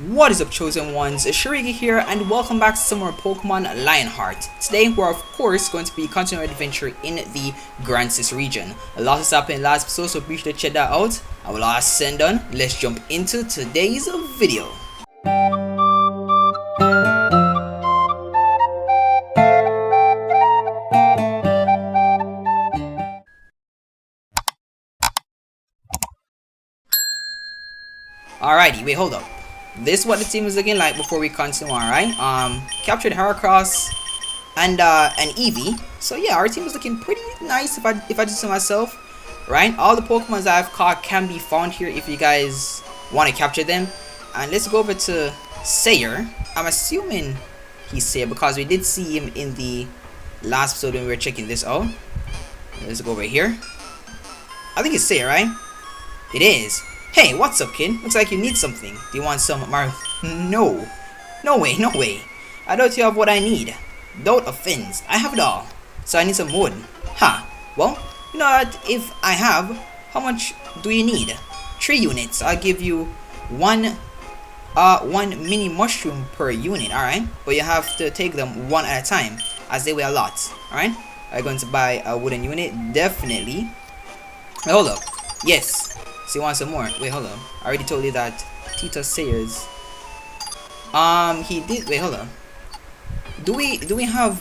What is up, chosen ones? It's Shariki here, and welcome back to some more Pokemon LionHeart. Today we're of course going to be continuing our adventure in the Gransys region. A lot has happened in last episode, so be sure to check that out. And with all said and done, let's jump into today's video. Alrighty, wait, hold up. This is what the team is looking like before we continue on, right? Captured Heracross and Eevee. So yeah, our team is looking pretty nice if I do so myself, right? All the Pokemons that I've caught can be found here if you guys want to capture them. And let's go over to Sayer. I'm assuming he's Sayer because we did see him in the last episode when we were checking this out. Let's go over here. I think it's Sayer, right? It is. Hey, what's up, kid? Looks like you need something. Do you want some No. No way, no way. I doubt you have what I need. Don't offend. I have it all. So I need some wood. Ha. Well, you know what? If I have, how much do you need? 3 units. I'll give you one mini mushroom per unit, alright? But you have to take them one at a time, as they weigh a lot. Alright? Are you going to buy a wooden unit? Definitely. Wait, hold up. Yes. So you want some more? Wait, hold on. I already told you that Tito Sayers. He did. Wait, hold on. Do we have?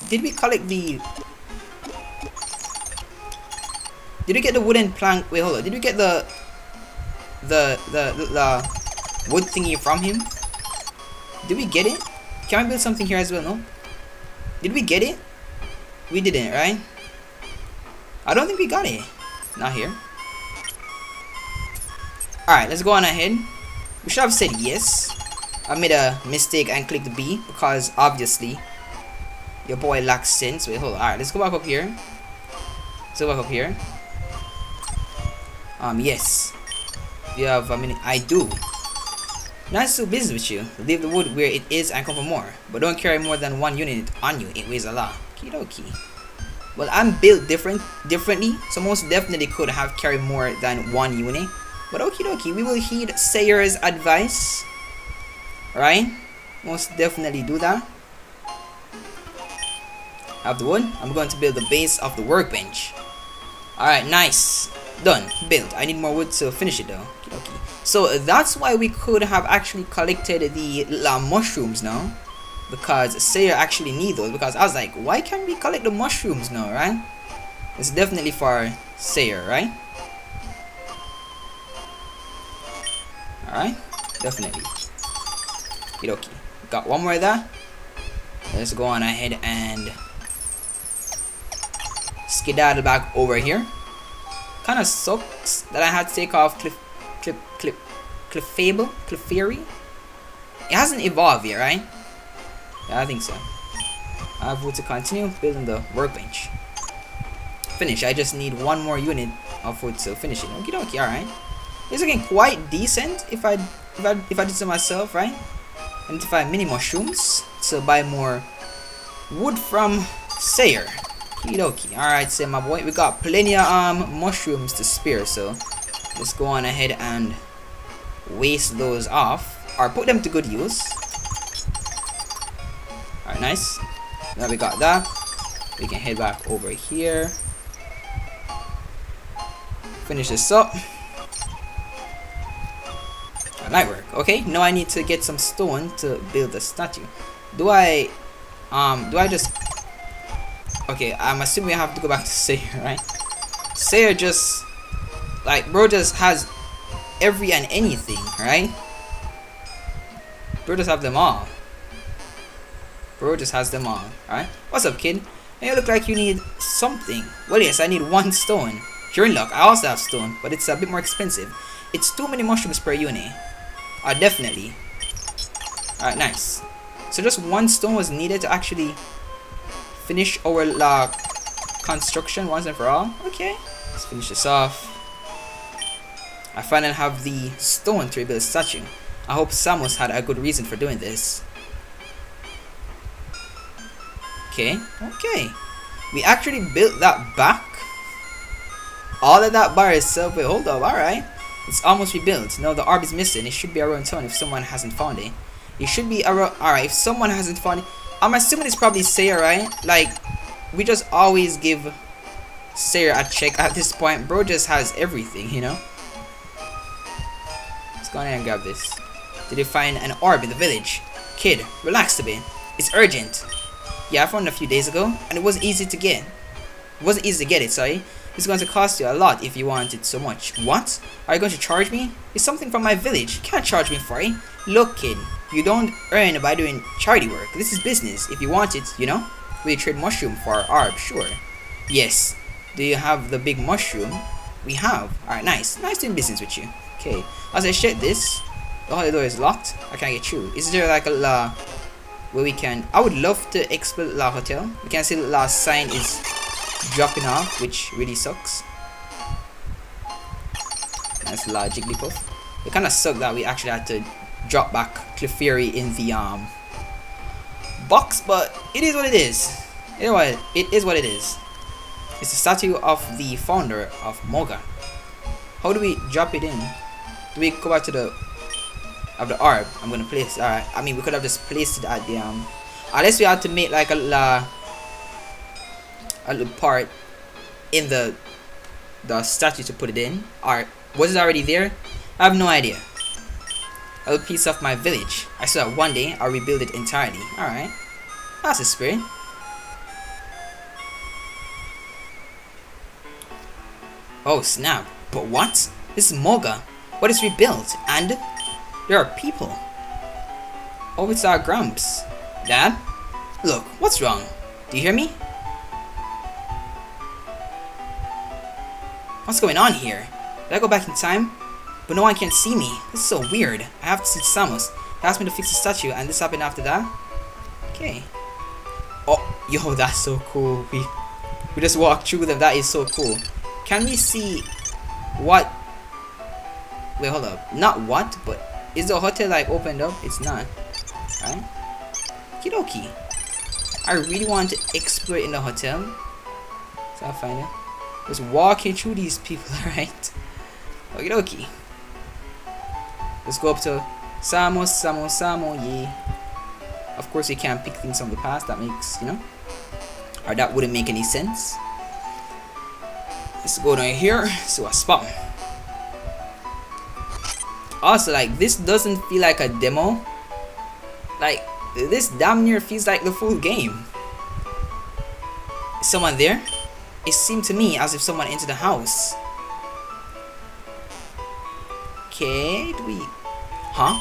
Did we collect the? Did we get the wooden plank? Wait, hold on. Did we get the wood thingy from him? Did we get it? Can I build something here as well? No. Did we get it? We didn't, right? I don't think we got it. Not here. Alright, let's go on ahead. We should have said yes. I made a mistake and clicked B because obviously your boy lacks sense. Wait, hold on. Alright, let's go back up here. Let's go back up here. Yes. You have a minute. I do. Not so busy with you. Leave the wood where it is and come for more. But don't carry more than 1 unit on you. It weighs a lot. Kidoki. Well, I'm built differently, so most definitely could have carried more than 1 unit. But okie dokie, we will heed Sayer's advice. Alright? Most definitely do that. Have the wood. I'm going to build the base of the workbench. Alright, nice. Done. Built. I need more wood to finish it though. Okie dokie. So that's why we could have actually collected the mushrooms now. Because Sayer actually need those. Because I was like, why can't we collect the mushrooms now, right? It's definitely for Sayer, right? Alright, definitely. Okie. Got one more of that. Let's go on ahead and skedaddle back over here. Kinda sucks that I had to take off Clefairy. It hasn't evolved yet, right? Yeah, I think so. I have to continue building the workbench. Finish. I just need 1 more unit of wood to finish it. Okie dokie, alright. It's looking quite decent if I did so myself, right? Identify mini mushrooms to buy more wood from Sayer. Okie. Alright, say my boy. We got plenty of mushrooms to spare, so let's go on ahead and waste those off. Or put them to good use. Alright, nice. Now we got that. We can head back over here. Finish this up. Night work. Okay, now I need to get some stone to build the statue. Do I just... Okay, I'm assuming I have to go back to Sayer, right? Sayer just... Like, bro just has every and anything, right? Bro just have them all. Bro just has them all, alright? What's up, kid? Hey, you look like you need something. Well, yes, I need 1 stone. You're in luck. I also have stone, but it's a bit more expensive. It's too many mushrooms per unit. Definitely. Alright, nice. So just 1 stone was needed to actually finish our construction once and for all. Okay, let's finish this off. I finally have the stone to rebuild a statue. I hope Samus had a good reason for doing this. Okay. We actually built that back. All of that by itself. Wait, hold up. Alright. It's almost rebuilt. No, the orb is missing. It should be around town if someone hasn't found it. It should be around. Alright, if someone hasn't found it. I'm assuming it's probably Sayer, right? Like, we just always give Sayer a check at this point. Bro just has everything, you know? Let's go in and grab this. Did you find an orb in the village? Kid, relax a bit. It's urgent. Yeah, I found it a few days ago, and it wasn't easy to get. It wasn't easy to get it, sorry. It's going to cost you a lot if you want it so much. What? Are you going to charge me? It's something from my village. You can't charge me for it. Look, kid, you don't earn by doing charity work. This is business. If you want it, you know, we trade mushroom for orb, sure. Yes. Do you have the big mushroom? We have. Alright, nice. Nice doing business with you. Okay. As I check this, the hall door is locked. I can't get through. Is there like a la where we can? I would love to explore the hotel. We can see the last sign is dropping off, which really sucks. That's La Jigglypuff. It kind of sucked that we actually had to drop back Clefairy in the box, but it is what it is. You know what? It is what it is. It's the statue of the founder of Moga. How do we drop it in? Do we go back to the orb? I'm gonna place. Alright. I mean, we could have just placed it at the unless we had to make like a little part in the statue to put it in. Or was it already there? I have no idea. A little piece of my village. I saw that one day I'll rebuild it entirely. Alright. That's the spirit. Oh snap. But what? This is Moga. What is rebuilt? And there are people. Oh, it's our Grumps. Dad? Look, what's wrong? Do you hear me? What's going on here? Did I go back in time? But no one can see me. This is so weird. I have to see Samus. He asked me to fix the statue, and this happened after that? Okay. Oh, yo, that's so cool. We just walked through them. That is so cool. Can we see what? Wait, hold up. Not what, but is the hotel like opened up? It's not. Alright. Okie. I really want to explore in the hotel. So I'll find it. Just walking through these people, alright? Okie. Let's go up to Samus, yeah. Of course, you can't pick things from the past. That makes, you know, or that wouldn't make any sense. Let's go down here. So a spot. Also, like, this doesn't feel like a demo. Like, this damn near feels like the full game. Is someone there? It seemed to me as if someone entered the house. Okay, do we... Huh?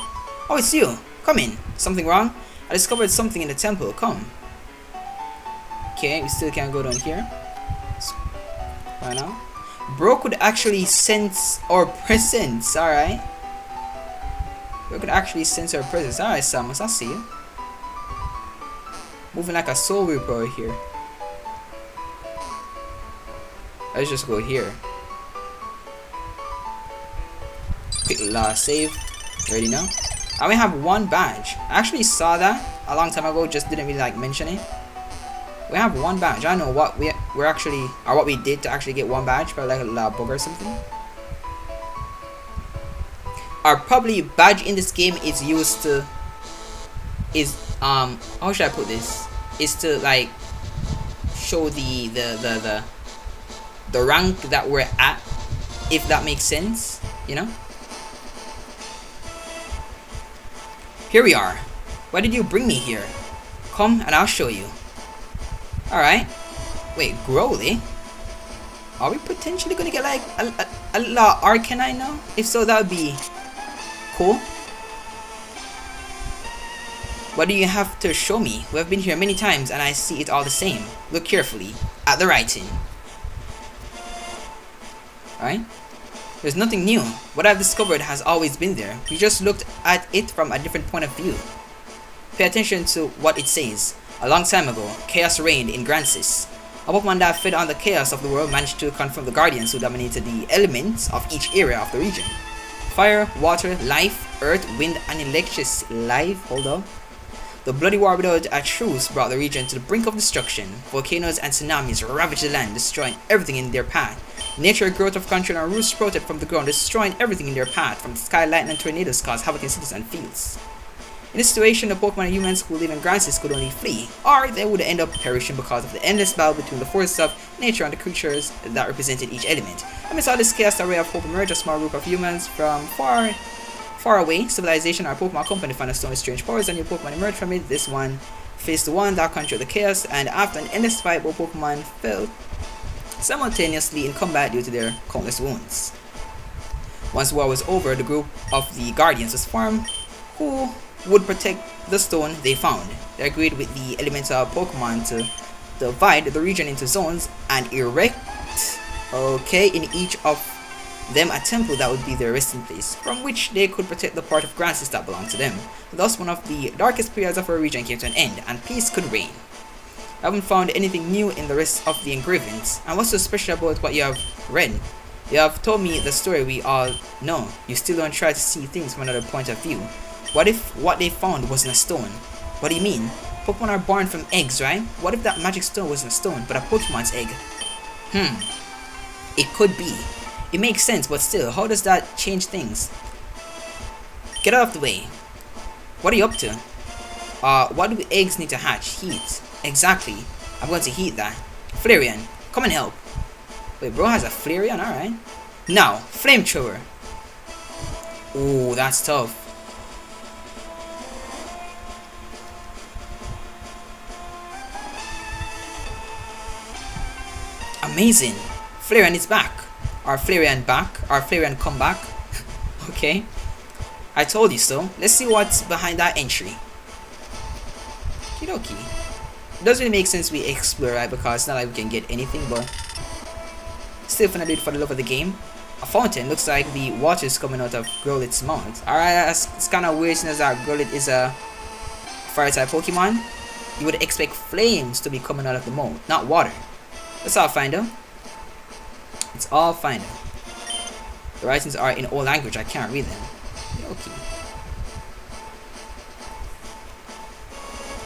Oh, it's you. Come in. Something wrong? I discovered something in the temple. Come. Okay, we still can't go down here. Right now. Bro could actually sense our presence. Alright. Bro could actually sense our presence. Alright, Samus, I see you. Moving like a soul reaper here. Let's just go here. Quick last save. Ready now? I only have one badge. I actually saw that a long time ago, just didn't really like mention it. We have one badge. I don't know what we're actually, or what we did to actually get one badge, probably like a bug or something. Or probably badge in this game is used to, how should I put this? Is to like show the rank that we're at, if that makes sense, you know. Here we are. Why did you bring me here? Come and I'll show you. Alright. Wait, Growly? Are we potentially gonna get like a La Arcanine now? If so, that would be cool. What do you have to show me? We have been here many times and I see it all the same. Look carefully at the writing. Alright? There's nothing new. What I've discovered has always been there. We just looked at it from a different point of view. Pay attention to what it says. A long time ago, chaos reigned in Gransys. A Pokemon that fed on the chaos of the world managed to confront the guardians who dominated the elements of each area of the region. Fire, water, life, earth, wind, and electricity. Life, hold on. The bloody war without a truce brought the region to the brink of destruction. Volcanoes and tsunamis ravaged the land, destroying everything in their path. Nature, growth of country, and roots sprouted from the ground, destroying everything in their path. From the sky, lightning and tornadoes caused havoc in cities and fields. In this situation, the Pokemon and humans who live in Gransys could only flee, or they would end up perishing because of the endless battle between the forces of nature and the creatures that represented each element. Amidst all this chaos, a ray of hope emerged. A small group of humans from far away civilization or Pokemon company found a stone with strange powers, and new Pokemon emerged from it. This one faced the one that controlled the chaos, and after an endless fight, both Pokemon fell simultaneously in combat due to their countless wounds. Once the war was over, the group of the Guardians was formed, who would protect the stone they found. They agreed with the elemental Pokemon to divide the region into zones and erect, in each of them a temple that would be their resting place, from which they could protect the part of Gransys that belonged to them. Thus, one of the darkest periods of our region came to an end, and peace could reign. I haven't found anything new in the rest of the engravings, and what's so special about what you have read? You have told me the story we all know. You still don't try to see things from another point of view. What if what they found wasn't a stone? What do you mean? Pokemon are born from eggs, right? What if that magic stone wasn't a stone, but a Pokemon's egg? It could be. It makes sense, but still, how does that change things? Get out of the way. What are you up to? What do eggs need to hatch? Heat. Exactly. I'm going to heat that. Flareon, come and help. Wait, bro has a Flareon? Alright. Now, Flamethrower. Ooh, that's tough. Amazing. Flareon is back. Our Flareon back. Our Flareon come back. Okay. I told you so. Let's see what's behind that entry. Okie. It doesn't really make sense we explore, right? Because it's not like we can get anything, but still gonna do it for the love of the game. A fountain. Looks like the water is coming out of Growlithe's mouth. Alright, it's kind of weird since that Growlithe is a fire type Pokemon. You would expect flames to be coming out of the mouth, not water. Let's all find out. It's all fine. The writings are in old language. I can't read them. Okay.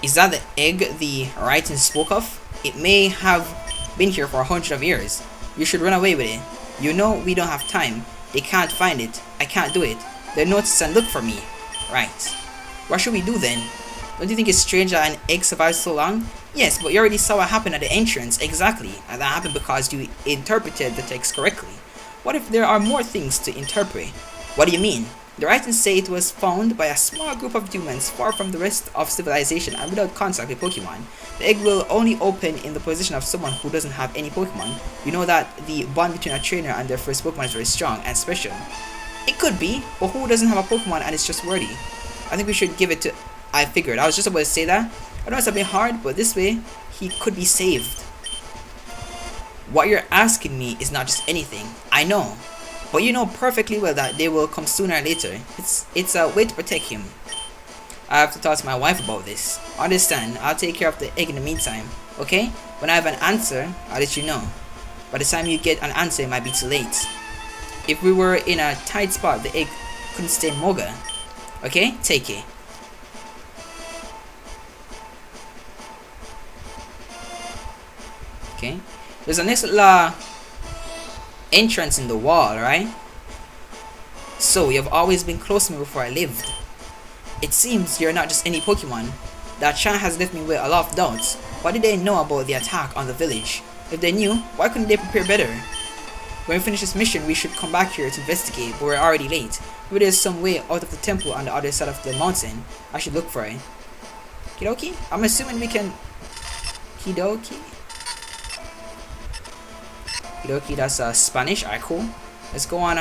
Is that the egg the writings spoke of? It may have been here for 100 years. You should run away with it. You know we don't have time. They can't find it. I can't do it. They'll notice and look for me. Right. What should we do then? Don't you think it's strange that an egg survived so long? Yes, but you already saw what happened at the entrance. Exactly. And that happened because you interpreted the text correctly. What if there are more things to interpret? What do you mean? The writings say it was found by a small group of humans far from the rest of civilization and without contact with Pokemon. The egg will only open in the possession of someone who doesn't have any Pokemon. You know that the bond between a trainer and their first Pokemon is very strong and special. It could be, but who doesn't have a Pokemon and is trustworthy? I think we should give it to... I figured. I was just about to say that. I know it's a bit hard, but this way, he could be saved. What you're asking me is not just anything. I know. But you know perfectly well that they will come sooner or later. It's a way to protect him. I have to talk to my wife about this. Understand, I'll take care of the egg in the meantime. Okay? When I have an answer, I'll let you know. By the time you get an answer, it might be too late. If we were in a tight spot, the egg couldn't stay in Moga. Okay? Take it. Okay? There's a nice little entrance in the wall, right? So, you've always been close to me before I lived. It seems you're not just any Pokemon. That chant has left me with a lot of doubts. What did they know about the attack on the village? If they knew, why couldn't they prepare better? When we finish this mission, we should come back here to investigate, but we're already late. Maybe there's some way out of the temple on the other side of the mountain. I should look for it. Kidoki? I'm assuming we can... Kidoki? Kidoki, that's Spanish. Alright, cool. Let's go on.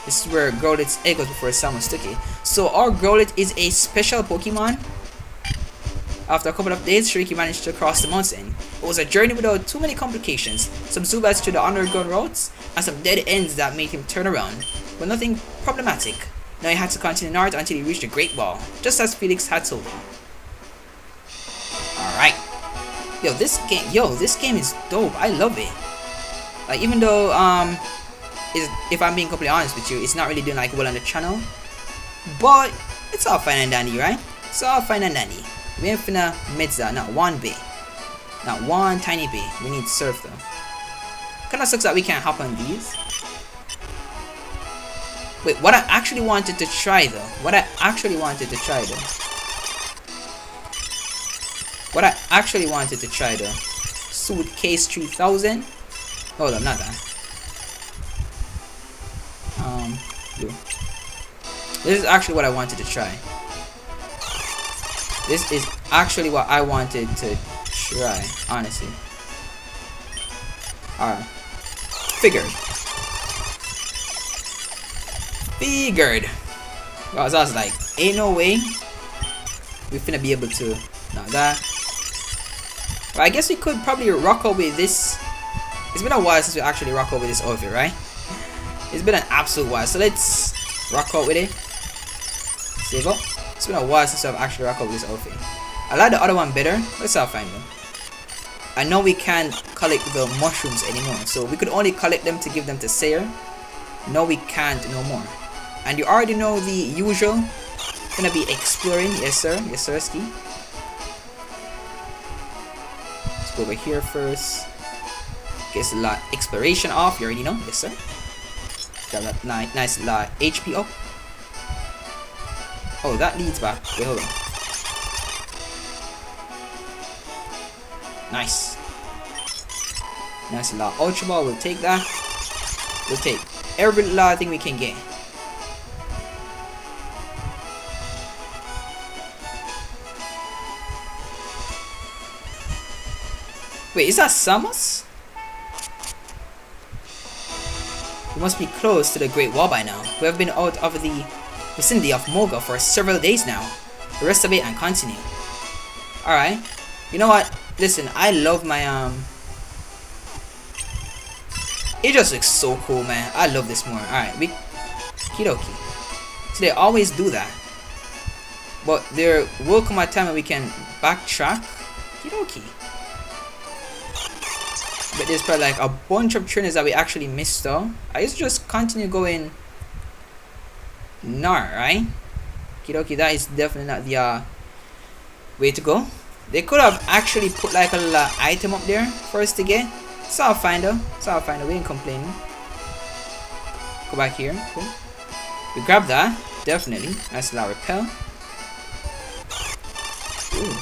This is where Growlithe's egg goes before someone took it. So our Growlithe is a special Pokemon. After a couple of days, Shariki managed to cross the mountain. It was a journey without too many complications. Some Zubats through the underground routes, and some dead ends that made him turn around. But nothing problematic. Now he had to continue north until he reached the Great Wall, just as Felix had told him. Alright. This game is dope. I love it. Like, even though if I'm being completely honest with you, it's not really doing like well on the channel, but it's all fine and dandy, right? So I'll find a nanny. We ain't finna midza, not one bay. Not one tiny bay. We need surf though. Kinda sucks that we can't hop on these. Wait, what I actually wanted to try though. What I actually wanted to try though. Suitcase 3000. Hold on, not that. Blue. This is actually what I wanted to try. This is actually what I wanted to try, honestly. Alright. Figured. Well, so I was like, ain't no way we finna be able to. Not that. But I guess we could probably rock out with this. It's been a while since we actually rock out with this outfit, right? It's been an absolute while. So let's rock out with it. Save up. It's been a while since I've actually rocked out with this outfit. I like the other one better. Let's all find them. I know we can't collect the mushrooms anymore, so we could only collect them to give them to Sayer. No, we can't no more. And you already know the usual. Gonna be exploring. Yes sir, yes sir, ski. Let's go over here first. Gets a lot exploration off. You already know. Yes sir. Got that nice lot HP up. Oh, that leads back. Wait, hold on. Nice. Nice lot. Ultra Ball, we'll take that. We'll take every lot thing we can get. Wait, is that Samus? We must be close to the Great Wall by now. We have been out of the vicinity of Moga for several days now. The rest of it and continue. Alright. You know what? Listen, I love my it just looks so cool, man. I love this more. Alright, we Kidoki. So they always do that. But there will come a time when we can backtrack. Kidoki. But there's probably like a bunch of trainers that we actually missed though. I used to just continue going Nar, right? Kidoki, that is definitely not the way to go. They could have actually put like a little item up there for us to get. So I'll find though. We ain't complaining. Go back here. Cool. We grab that. Definitely. Nice little repel. Ooh.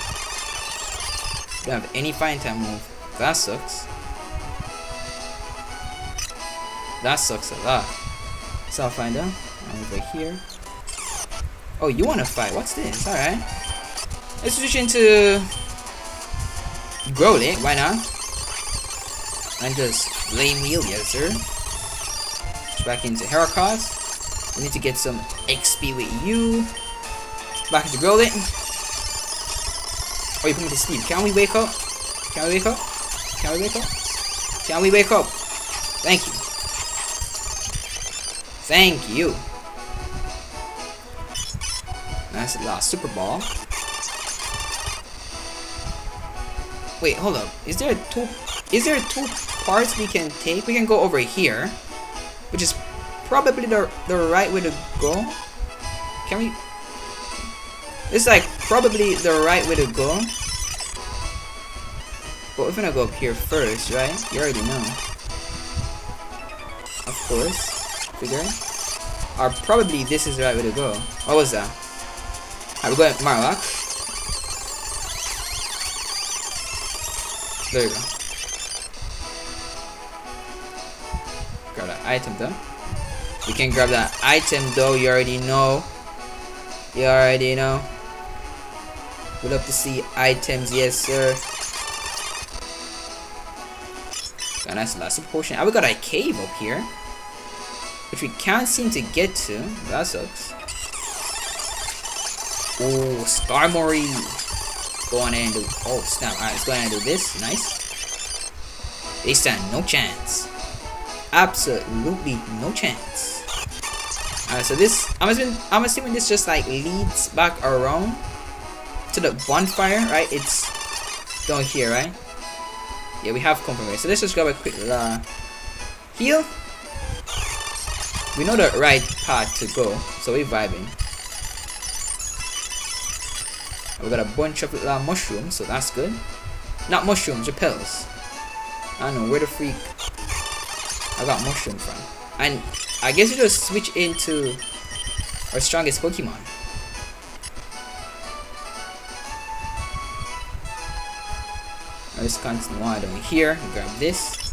Don't have any fine time move. That sucks. That sucks a lot. So I'll find out. Over here. Oh, you wanna fight? What's this? Alright. Let's switch into Growlithe, why not? And just Flame Wheel, yes sir. Back into Heracross. We need to get some XP with you. Back into Growlithe. Oh, you put me to sleep. Can we wake up? Can we wake up? Can we wake up? Can we wake up? Thank you. Thank you. Nice little Super Ball. Wait, hold up. Is there two parts we can take? We can go over here, which is probably the right way to go. Can we? It's like probably the right way to go. But we're gonna go up here first, right? You already know. Of course. Figure. Or probably this is the right way to go. What was that? Are we going Marlock? There you go. Grab that item though. We can grab that item though, you already know. You already know. We'd love to see items, yes sir. Got a nice last potion. We got a cave up here, which we can't seem to get to. That sucks. Oh, Skarmory. Go on and do. Oh, snap. Alright, let's go ahead and do this. Nice. They stand no chance. Absolutely no chance. Alright, so this. I'm assuming this just like leads back around to the bonfire, right? It's down here, right? Yeah, we have come from here. So let's just grab a quick heal. We know the right path to go, so we're vibing. We got a bunch of mushrooms, so that's good. Not mushrooms, repels. I don't know where the freak I got mushroom from. And I guess we just switch into our strongest Pokemon. Let's continue on down here. Grab this.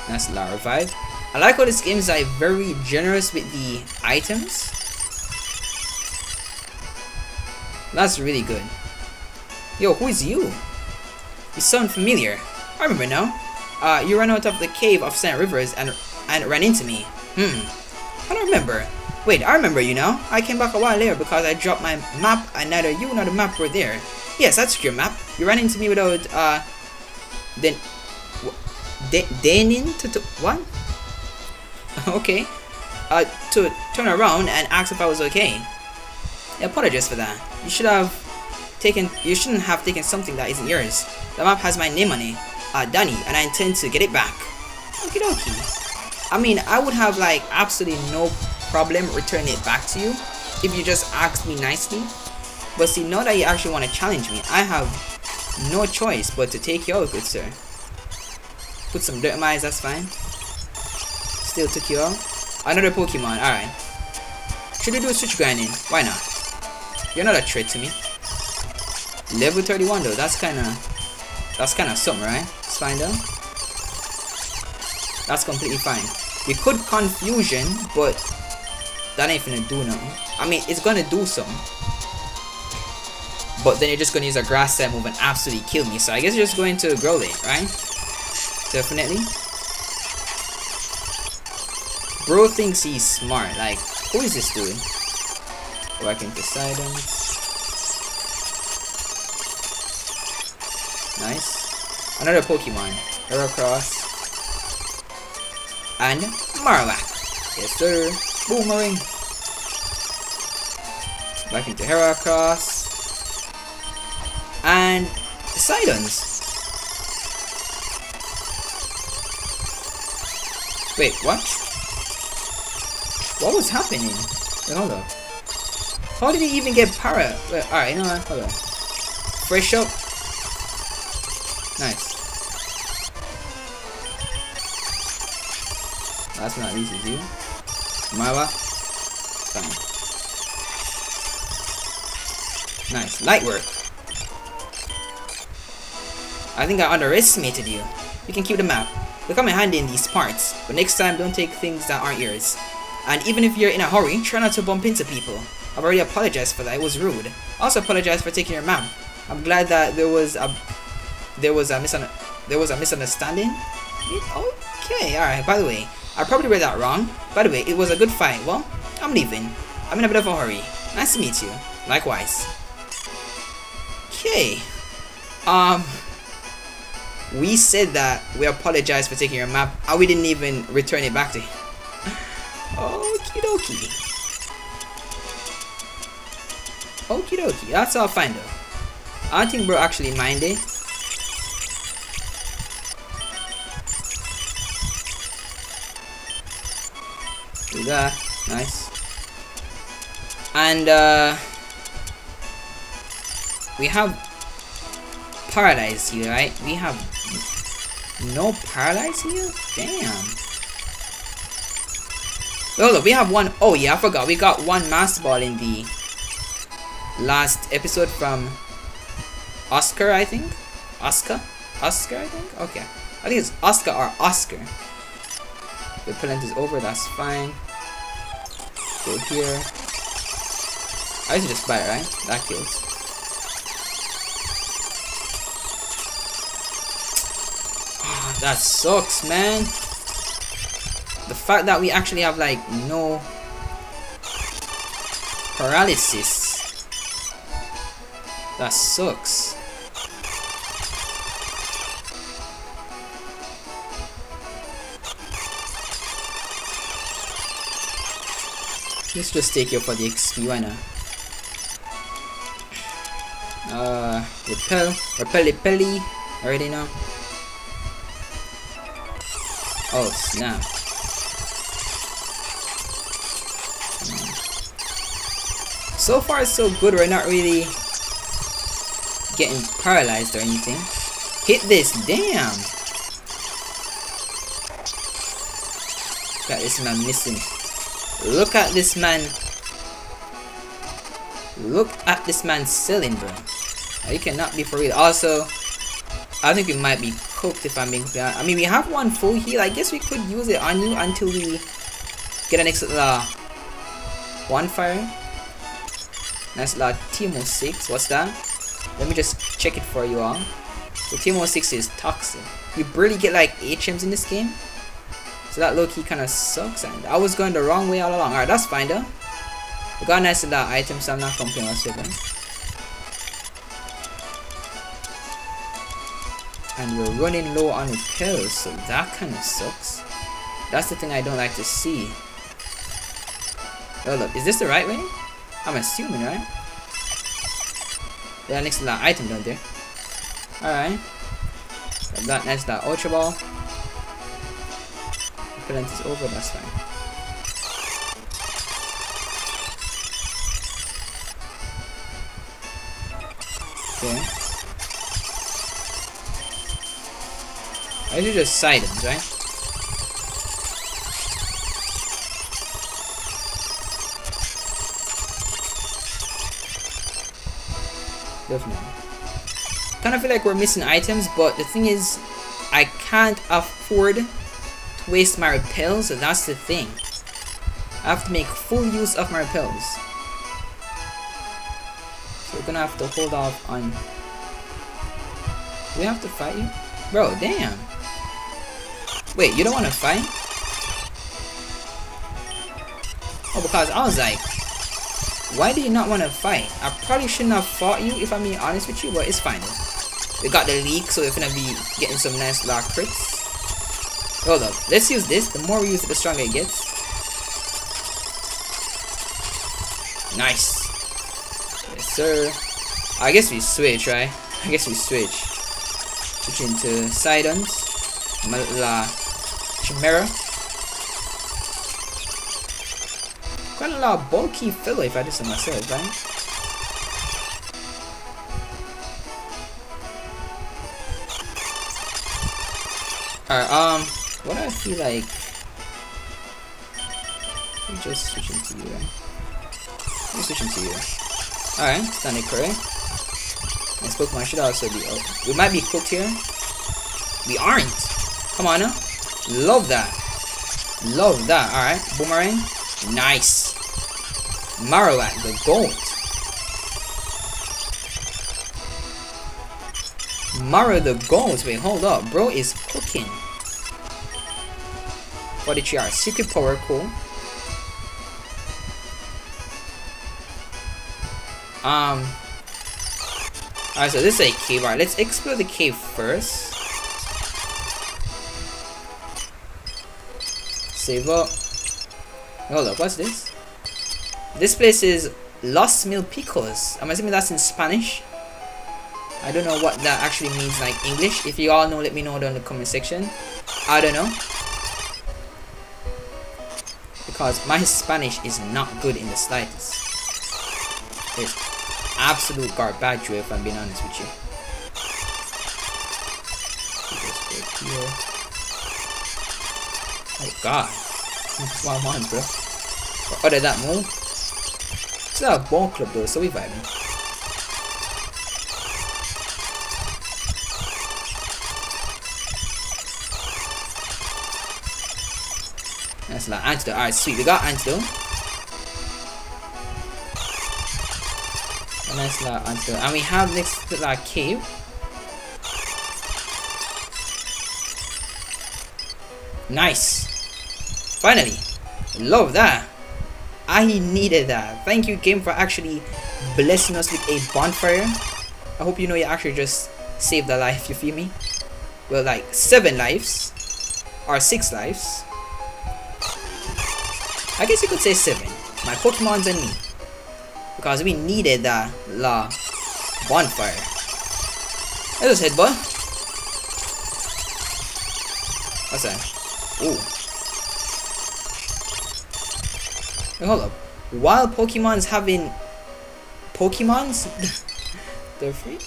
That's La Revive. I like how this game is like very generous with the items. That's really good. Yo, who is you? You sound familiar. I remember now. You ran out of the cave of St. Rivers and ran into me. I don't remember. Wait, I remember you now. I came back a while later because I dropped my map and neither you nor the map were there. Yes, that's your map. You ran into me without deigning to what? Okay. To turn around and ask if I was okay. I apologize for that. You shouldn't have taken something that isn't yours. The map has my name on it, Danny, and I intend to get it back. Okie dokie. I mean, I would have like absolutely no problem returning it back to you if you just asked me nicely. But see, now that you actually want to challenge me, I have no choice but to take you out, good sir. Put some dirt in my eyes, that's fine. Still took you out. Another Pokemon, alright. Should we do a switch grinding? Why not? You're not a threat to me. Level 31 though, that's kinda something, right? Let's find out. That's completely fine. We could confusion, but that ain't finna do nothing. I mean, it's gonna do something. But then you're just gonna use a grass type move and absolutely kill me. So I guess you're just going to grow it, right? Definitely. Bro thinks he's smart. Like, who is this dude? Back into silence. Nice. Another Pokemon. Heracross. And Marowak. Yes sir. Boomerang. Back into Heracross. And Sidons. Wait, what? What was happening? Wait, hold up. How did he even get para? Wait, alright, you know what? Hold on. Fresh up. Nice. That's not easy to do. Marwa. Fine. Nice. Light work. I think I underestimated you. You can keep the map. They come in handy in these parts, but next time don't take things that aren't yours. And even if you're in a hurry, try not to bump into people. I've already apologized for that, it was rude. I also apologize for taking your map. I'm glad that there was a misunderstanding. Okay, alright, by the way, I probably read that wrong. By the way, it was a good fight. Well, I'm leaving. I'm in a bit of a hurry. Nice to meet you. Likewise. Okay. We said that we apologize for taking your map and we didn't even return it back to him. Okie dokie. Okie dokie. That's all fine though. I don't think bro actually minded. Do that. Nice. And we have Paralyze here, right? We have no Paralyze here? Damn. Hold up, we have one. Oh yeah, I forgot. We got one Master Ball in the last episode from Oscar, I think. Oscar, I think. Okay, I think it's Oscar or Oscar. The repellent is over. That's fine. Go here. I should just buy it, right? That kills. Oh, that sucks, man. The fact that we actually have like no paralysis. That sucks. Let's just take you for the XP, why not? Repelly. Already know. Oh snap. So far so good. We're not really getting paralyzed or anything. Hit this, damn. Look at this man missing. Look at this man. Look at this man selling, bro. You cannot be for real. Also, I think we might be cooked if I'm being clear. I mean, we have one full heal. I guess we could use it on you until we get an extra one fire. That's Timo 6. What's that? Let me just check it for you all. So Timo 6 is toxic. You barely get like HMs in this game. So that low key kind of sucks. And I was going the wrong way all along. Alright, that's fine though. We got a nice item, so I'm not complaining whatsoever. And we're running low on repels, so that kind of sucks. That's the thing I don't like to see. Hold up, is this the right way? I'm assuming, right? Yeah, next to that item down there. Alright. Got that nice that ultra ball. Repellent is over, that's fine. Okay. I should just silence, right? Definitely. Kind of feel like we're missing items, but the thing is, I can't afford to waste my repels, so that's the thing. I have to make full use of my repels. So we're gonna have to hold off on... Do we have to fight you? Bro, damn. Wait, you don't want to fight? Oh, because I was like, why do you not want to fight? I probably shouldn't have fought you if I'm being honest with you, but it's fine though. We got the leak, so we're gonna be getting some nice lock crits. Hold up, let's use this. The more we use it, the stronger it gets. Nice. Yes, sir. I guess we switch, right? I guess we switch. Switch into Sidons. Chimera. Quite a lot of bulky filler if I do so myself, right? Alright, what I feel like... Let me just switch into you, right? Let me switch into you. Alright, standing correct. Next Pokemon should also be up. We might be cooked here. We aren't! Come on now. Love that. Love that. Alright, Boomerang. Nice. Marowak, the goat. Maro the goat. Wait, hold up. Bro is cooking. 43 hours. Secret power, cool. Alright, so this is a cave. Alright, let's explore the cave first. Save up. Hold up, what's this? This place is Los Mil Picos. I'm assuming that's in Spanish. I don't know what that actually means, like English. If you all know, let me know down in the comment section. I don't know. Because my Spanish is not good in the slightest. It's absolute garbage, if I'm being honest with you. Oh god. That's what I want, bro. Or other that move. It's not a ball club though, so we vibing. That's like antidote. Alright, sweet. We got antidote. A nice little antidote. And we have next to that cave. Nice. Finally. Love that. I needed that. Thank you, game, for actually blessing us with a bonfire. I hope you know you actually just saved a life, you feel me? Well, like 7 lives. Or 6 lives. I guess you could say 7. My Pokemons and me. Because we needed that bonfire. Let's just headbutt. What's that? Ooh. Wait, hold up. While Pokemon's having Pokemons? They're free?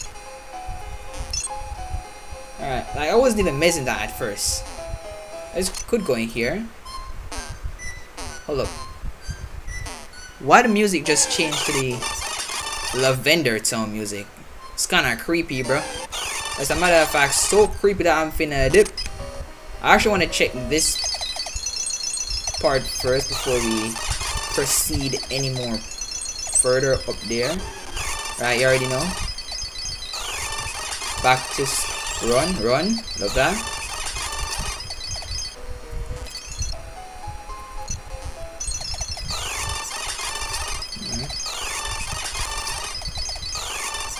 Alright, like I wasn't even missing that at first. I just could go in here. Hold up. Why the music just changed to the lavender tone music? It's kinda creepy, bro. As a matter of fact, so creepy that I'm finna dip. I actually wanna check this part first before we proceed any more further up there. Right, you already know. Back to run. Love that.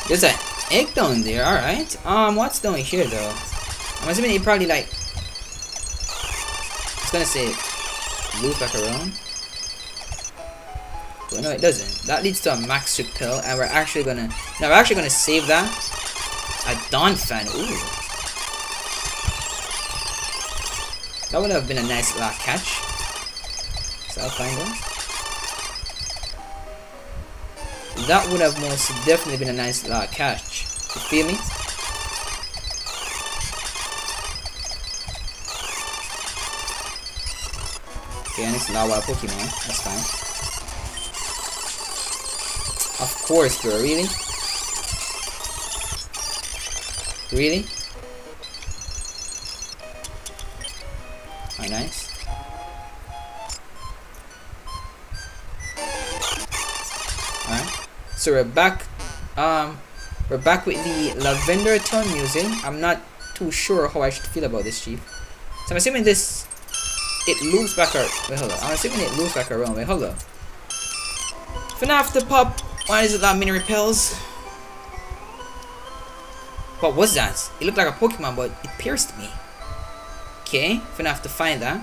There's an egg down there, alright. What's down here though? I'm assuming it probably like, I was gonna say loop back around. But no, it doesn't. That leads to a max repel, and we're actually gonna save that. A Dawn fan, ooh. That would have been a nice little catch. So I'll find out. That would have most definitely been a nice little catch. You feel me? Okay, and it's Lava Pokemon. That's fine. Of course, bro. Really? Really? Oh, nice. Alright. So we're back. We're back with the lavender tone music. I'm not too sure how I should feel about this, Chief. So I'm assuming this, it loops back around. Wait, hold on. I'm assuming it loops back around. Wait, hold on. Finna have to pop. Why is it that many repels? What was that? It looked like a Pokemon, but it pierced me. Okay, finna have to find that.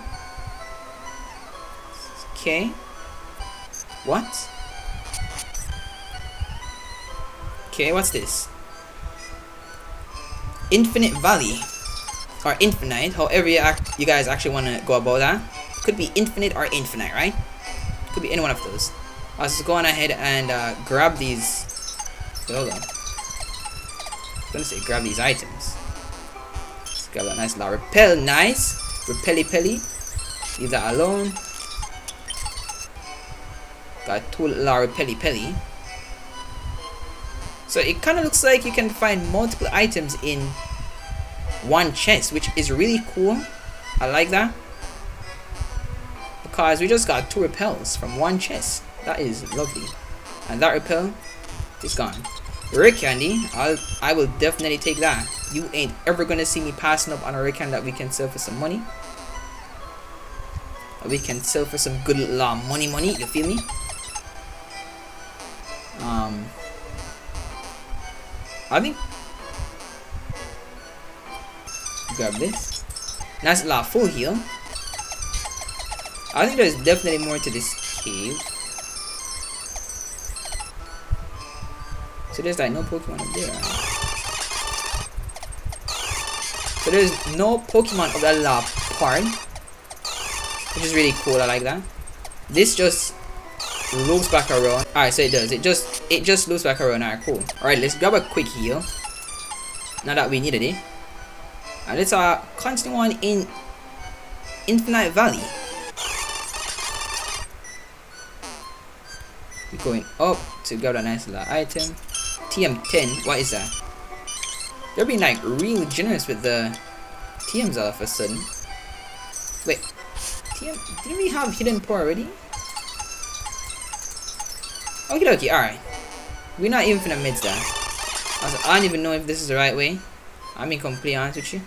Okay. What? Okay, what's this? Infinite Valley. Or Infinite, however you guys actually want to go about that. Could be Infinite or Infinite, right? Could be any one of those. I was just going ahead and grab these. Hold on. I'm gonna say grab these items. Let's grab that nice little repel. Nice. Repelly. Leave that alone. Got two little repelly. So it kind of looks like you can find multiple items in one chest, which is really cool. I like that. Because we just got two repels from one chest. That is lovely. And that repel is gone. Rare candy, I will definitely take that. You ain't ever gonna see me passing up on a rare candy that we can sell for some money. We can sell for some good money, you feel me? I think grab this. Nice little full heal. I think there's definitely more to this cave. So there's like no Pokemon up there. So there's no Pokemon of that little part, which is really cool. I like that. This just loops back around. Alright, so it does. It just loops back around. Alright, cool. Alright, let's grab a quick heal. Now that we needed it. And let's continue on in Infinite Valley. We're going up to grab a nice little item. TM10, what is that? They're being like really generous with the TMs all of a sudden. Wait, TM, didn't we have hidden pour already? Okay, alright. We're not even finna mids that. I don't even know if this is the right way. I'm being completely honest with you.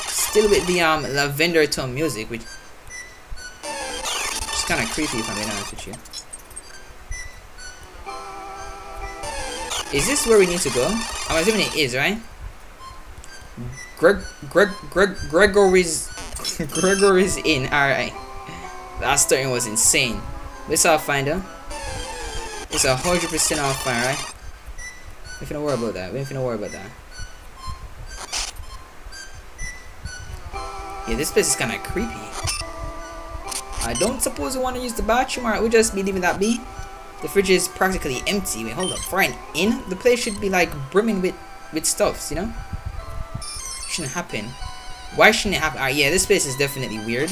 Still with the lavender tone music, which is kind of creepy if I'm being honest with you. Is this where we need to go? I'm assuming it is, right? Gregory's in. Alright. That starting was insane. Let's all find her. It's 100% off fire, right? We ain't finna worry about that. Yeah, this place is kinda creepy. I don't suppose we want to use the bathroom, or we'll just be leaving that be. The fridge is practically empty. Wait, hold up. For an inn, the place should be like brimming with stuffs, you know? Shouldn't happen. Why shouldn't it happen? Alright, yeah, this place is definitely weird.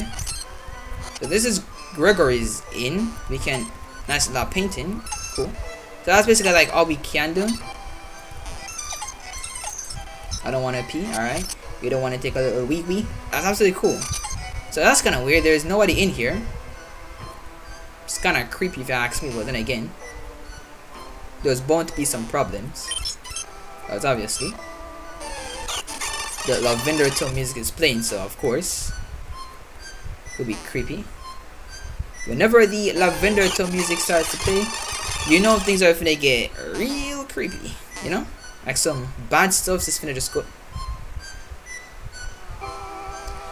So this is Gregory's inn. We can nice little painting. Cool. So that's basically like all we can do. I don't want to pee. Alright. We don't want to take a little wee wee. That's absolutely cool. So that's kind of weird. There's nobody in here. It's kind of creepy if you ask me, but then again, there's bound to be some problems. That's obviously. The lavender tone music is playing, so of course it will be creepy. Whenever the lavender tone music starts to play, you know things are finna get real creepy. You know, like some bad stuff is finna just go.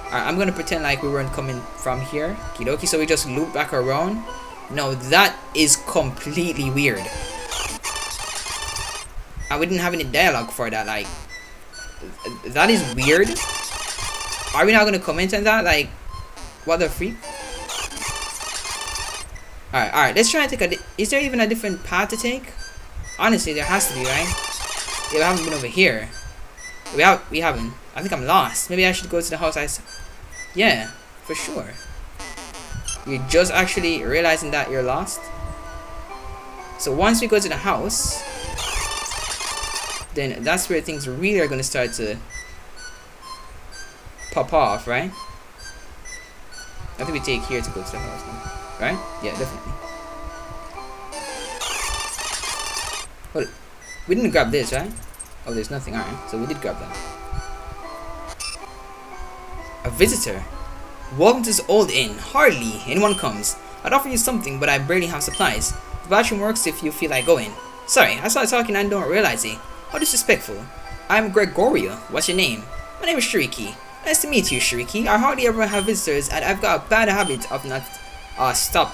Alright, I'm gonna pretend like we weren't coming from here. Kidoki, so we just loop back around. No, that is completely weird. And we didn't have any dialogue for that. Like, that is weird. Are we not gonna comment on that? Like, what the freak? Alright, let's try and take a. Is there even a different path to take? Honestly, there has to be, right? Yeah, we haven't been over here. We haven't. I think I'm lost. Maybe I should go to the house. Yeah, for sure. You're just actually realizing that you're lost. So once we go to the house, then that's where things really are gonna start to pop off, right? I think we take here to go to the house now, right? Yeah, definitely. Hold it. We didn't grab this, right? Oh, there's nothing. Alright, so we did grab that. A visitor? Welcome to this old inn. Hardly anyone comes. I'd offer you something, but I barely have supplies. The bathroom works if you feel like going. Sorry, I started talking and don't realize it. How disrespectful. I'm Gregorio. What's your name? My name is Shariki. Nice to meet you, Shariki. I hardly ever have visitors, and I've got a bad habit of not stop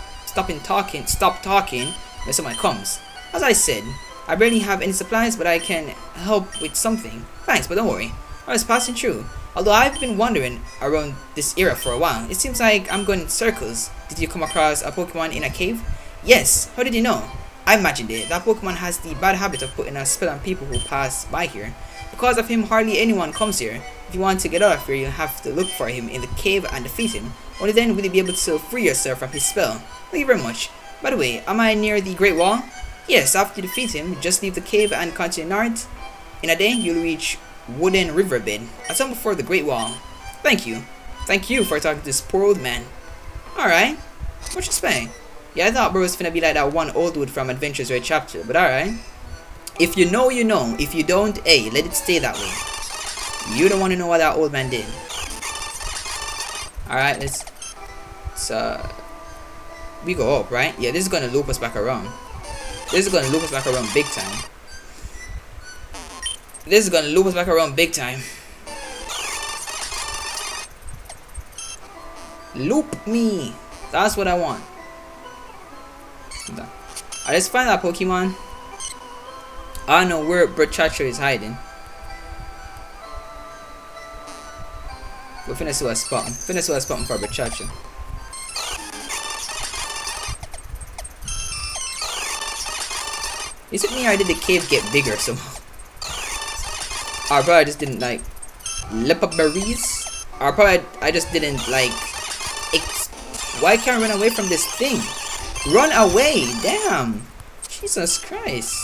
talking when someone comes. As I said, I barely have any supplies, but I can help with something. Thanks, but don't worry. I was passing through. Although I've been wandering around this area for a while, it seems like I'm going in circles. Did you come across a Pokemon in a cave? Yes. How did you know? I imagined it. That Pokemon has the bad habit of putting a spell on people who pass by here. Because of him, hardly anyone comes here. If you want to get out of here, you have to look for him in the cave and defeat him. Only then will you be able to free yourself from his spell. Thank you very much. By the way, am I near the Great Wall? Yes, after you defeat him, just leave the cave and continue north. In a day, you'll reach Wooden Riverbed. I saw before the Great Wall. Thank you. Thank you for talking to this poor old man. Alright. What you saying? Yeah, I thought bro was finna be like that one old dude from Adventures Red Chapter, but alright. If you know, you know. If you don't, hey, let it stay that way. You don't want to know what that old man did. Alright, let's we go up, right? Yeah, this is gonna loop us back around. This is gonna loop us back around big time. This is gonna loop us back around big time. Loop me. That's what I want. Alright, let's find that Pokemon. I don't know where Brachacho is hiding. We're finna see what's spotting. Finna see what's spotting for Brachacho. Is it me or did the cave get bigger somehow? Or probably I just didn't like leopard berries. Or probably I just didn't like. Why can't I run away from this thing? Run away! Damn! Jesus Christ!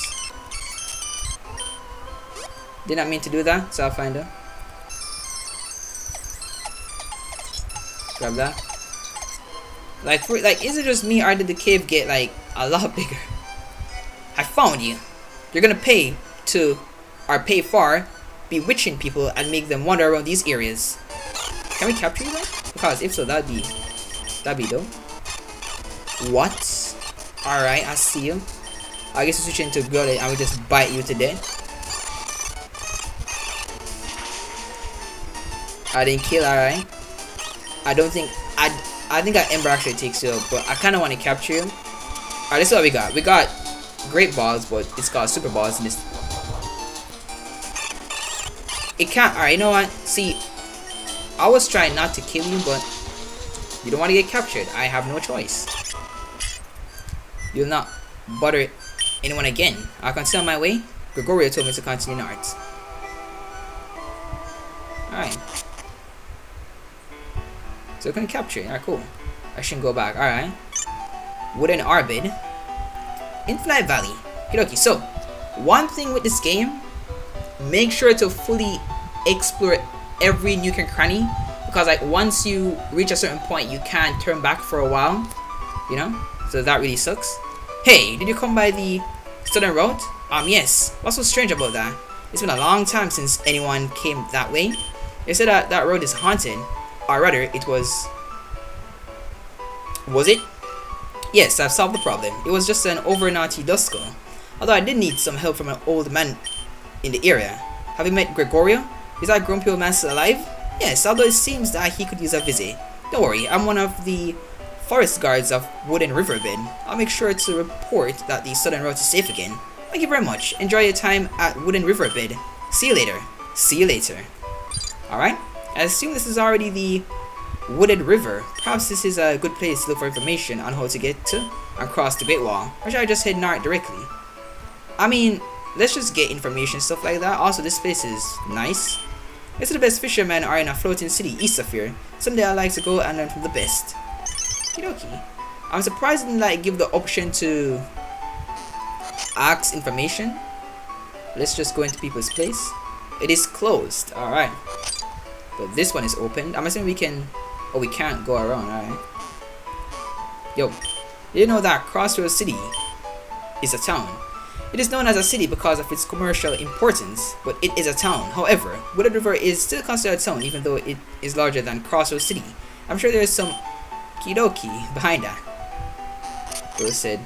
Did not mean to do that, so I'll find her. Grab that. Like, is it just me or did the cave get like a lot bigger? I found you. You're gonna pay for bewitching people and make them wander around these areas. Can we capture you though? Because if so, that'd be dope. What? Alright, I see you. I guess we switch into Gullet and we just bite you to death. I didn't kill, alright. I don't think I think that Ember actually takes you up, but I kinda wanna capture you. Alright, this is what we got. We got Great Balls, but it's got Super Balls in this. It can't. Alright, you know what? See, I was trying not to kill you, but You don't want to get captured. I have no choice. You'll not bother anyone again. I'll continue on my way. Gregorio told me to continue north. Alright. So we can capture it. Alright, cool. I shouldn't go back. Alright. Wooden Arbid. Infinite Valley. Okay, so one thing with this game, make sure to fully explore every nook and cranny, because like once you reach a certain point you can't turn back for a while, you know, so that really sucks. Hey, did you come by the southern road? Yes. What's so strange about that? It's been a long time since anyone came that way. They said that that road is haunted, or rather it was it? Yes, I've solved the problem. It was just an over naughty DUSKULL. Although I did need some help from an old man in the area. Have you met Gregorio? Is that grumpy old man still alive? Yes, although it seems that he could use a visit. Don't worry, I'm one of the forest guards of Wooden Riverbed. I'll make sure to report that the southern road is safe again. Thank you very much. Enjoy your time at Wooden Riverbed. See you later. See you later. Alright, I assume this is already the Wooded River. Perhaps this is a good place to look for information on how to get to and cross the Great Wall. Or should I just head north directly? I mean, let's just get information, stuff like that. Also, this place is nice. Most of the best fishermen are in a floating city east of here. Someday I'd like to go and learn from the best. Okie. I'm surprised they didn't like give the option to ask information. Let's just go into people's place. It is closed. Alright. But this one is open. I'm assuming we can... Oh, we can't go around. Alright. Yo. You know that Crossroads City is a town. It is known as a city because of its commercial importance, but it is a town. However, Wooded River is still considered a town even though it is larger than Crossroads City. I'm sure there is some kidoki behind that. Bro said.